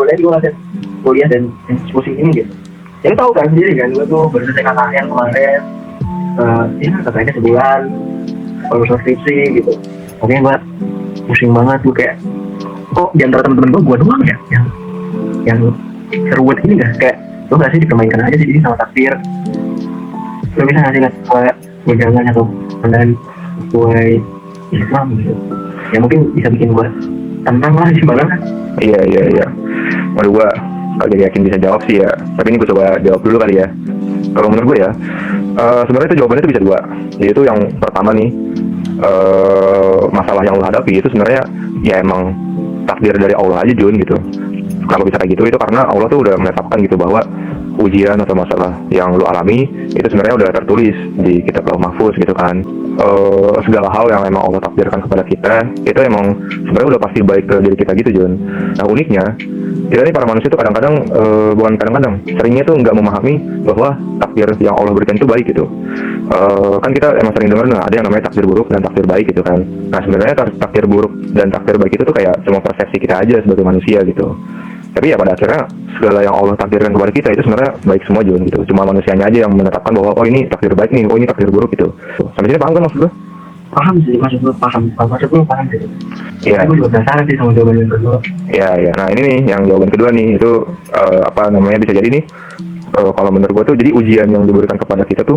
kuliah juga ada kuliah dan diskusi ini gitu. Jadi tahu kan sendiri kan, gue tuh baru selesai KKN kemarin, ya katanya sebulan, baru skripsi gitu. Oke, gue pusing banget, gue kayak kok di antara teman-teman gue doang ya yang seruat ini gak, kayak lo gak sih dipermainkan aja sih sama takdir. Lo bisa gak sih gue jalan atau pandangan gue Islam gitu, ya mungkin bisa bikin gue tantang lah gimana kan. Iya. Menurut gue kagak yakin bisa jawab sih ya, tapi ini gue coba jawab dulu kali ya. Kalau menurut gue ya, sebenarnya itu jawabannya itu bisa dua. Yaitu yang pertama nih, masalah yang lo hadapi itu sebenarnya ya emang takdir dari Allah aja Jun gitu. Kalau bisa kayak gitu itu karena Allah tuh udah menetapkan gitu bahwa ujian atau masalah yang lo alami itu sebenarnya udah tertulis di kitab Lauh Mahfuz gitu kan. Segala hal yang emang Allah takdirkan kepada kita itu emang sebenarnya udah pasti baik ke diri kita gitu Jun. Nah uniknya kita nih para manusia tuh kadang-kadang bukan kadang-kadang, seringnya tuh nggak memahami bahwa takdir yang Allah berikan itu baik gitu. Kan kita emang sering dengar ada yang namanya takdir buruk dan takdir baik gitu kan. Nah sebenarnya takdir buruk dan takdir baik itu tuh kayak cuma persepsi kita aja sebagai manusia gitu. Tapi ya pada akhirnya segala yang Allah takdirkan kepada kita itu sebenarnya baik semua Jun gitu. Cuma manusianya aja yang menetapkan bahwa oh ini takdir baik nih, oh ini takdir buruk gitu. Sampai sini paham kan maksud gue? Paham sih, maksud gue paham sih. Iya. Gue juga penasaran sih sama jawaban yang kedua. Iya. Nah ini nih yang jawaban kedua nih itu apa namanya bisa jadi nih kalau menurut gue tuh jadi ujian yang diberikan kepada kita tuh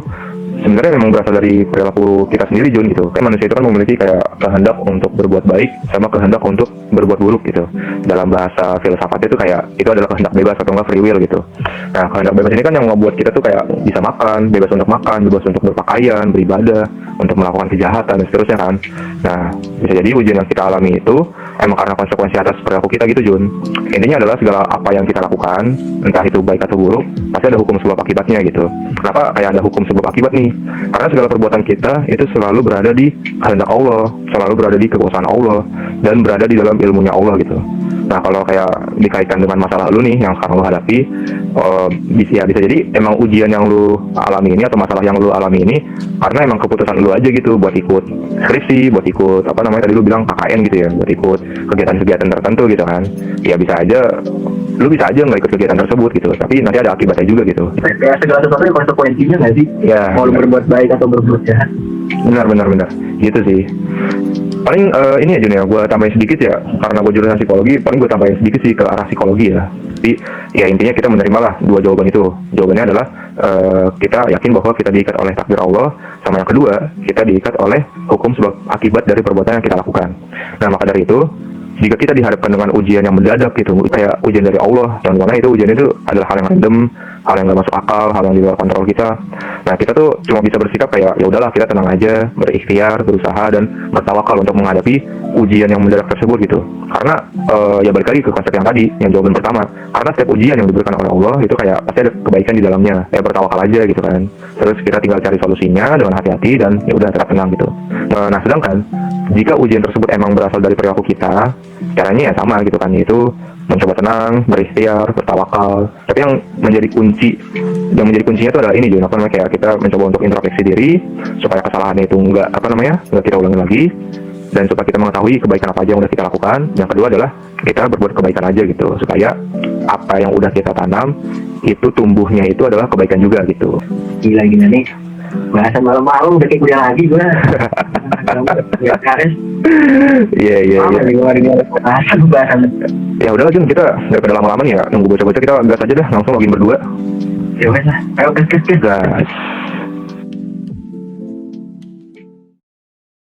sebenarnya memang berasal dari perilaku kita sendiri Jun gitu. Kan manusia itu kan memiliki kayak kehendak untuk berbuat baik sama kehendak untuk berbuat buruk gitu. Dalam bahasa filsafatnya itu kayak itu adalah kehendak bebas atau enggak free will gitu. Nah kehendak bebas ini kan yang membuat kita tuh kayak bisa makan, bebas untuk makan, bebas untuk berpakaian, beribadah, untuk melakukan kejahatan dan seterusnya kan. Nah bisa jadi ujian yang kita alami itu emang karena konsekuensi atas perilaku kita gitu Jun. Intinya adalah segala apa yang kita lakukan, entah itu baik atau buruk, pasti ada hukum sebab akibatnya gitu. Kenapa kayak ada hukum sebab akibat nih? Karena segala perbuatan kita itu selalu berada di kehendak Allah, selalu berada di kekuasaan Allah, dan berada di dalam ilmunya Allah gitu. Nah kalau kayak dikaitkan dengan masalah lu nih yang sekarang lu hadapi, bisa jadi emang ujian yang lu alami ini atau masalah yang lu alami ini karena emang keputusan lu aja gitu buat ikut skripsi, buat ikut apa namanya tadi lu bilang KKN gitu ya, buat ikut kegiatan-kegiatan tertentu gitu kan. Ya bisa aja lu bisa aja nggak ikut kegiatan tersebut gitu, tapi nanti ada akibatnya juga gitu. Kayak segala sesuatu yang konsekuensinya nggak sih? Ya. Mau lu berbuat baik atau berbuat jahat. Benar gitu sih. Paling ini aja nih ya, gue tambahin sedikit ya, karena gue jurusan psikologi, paling gue tambahin sedikit sih ke arah psikologi ya. Jadi ya intinya kita menerima lah dua jawaban itu. Jawabannya adalah kita yakin bahwa kita diikat oleh takdir Allah, sama yang kedua kita diikat oleh hukum sebab akibat dari perbuatan yang kita lakukan. Nah maka dari itu jika kita dihadapkan dengan ujian yang mendadak gitu, kayak ujian dari Allah, yang mana itu ujian itu adalah hal yang random, hal yang nggak masuk akal, hal yang di luar kontrol kita. Nah kita tuh cuma bisa bersikap kayak ya udahlah kita tenang aja, berikhtiar, berusaha dan bertawakal untuk menghadapi ujian yang mendadak tersebut gitu. Karena ya balik lagi ke konsep yang tadi, yang jawaban pertama. Karena setiap ujian yang diberikan oleh Allah itu kayak pasti ada kebaikan di dalamnya. Ya bertawakal aja gitu kan. Terus kita tinggal cari solusinya dengan hati-hati dan ya udah tetap tenang gitu. Nah sedangkan jika ujian tersebut emang berasal dari perilaku kita, caranya ya sama gitu kan, yaitu mencoba tenang, berikhtiar, bertawakal. Tapi yang menjadi kuncinya itu adalah ini juga apa namanya, kayak kita mencoba untuk introspeksi diri supaya kesalahan itu nggak kita ulangi lagi, dan supaya kita mengetahui kebaikan apa aja yang udah kita lakukan. Yang kedua adalah kita berbuat kebaikan aja gitu, supaya apa yang udah kita tanam itu tumbuhnya itu adalah kebaikan juga gitu. Gila nih bahasan malam-malam udah kayak kuliah lagi gue. Iya. Bahasan. Ya udah Jun, kita daripada lama-lama nih ya nunggu bocah-bocah, kita gas aja dah langsung login berdua. Ya wes lah, ayo gas. Gas.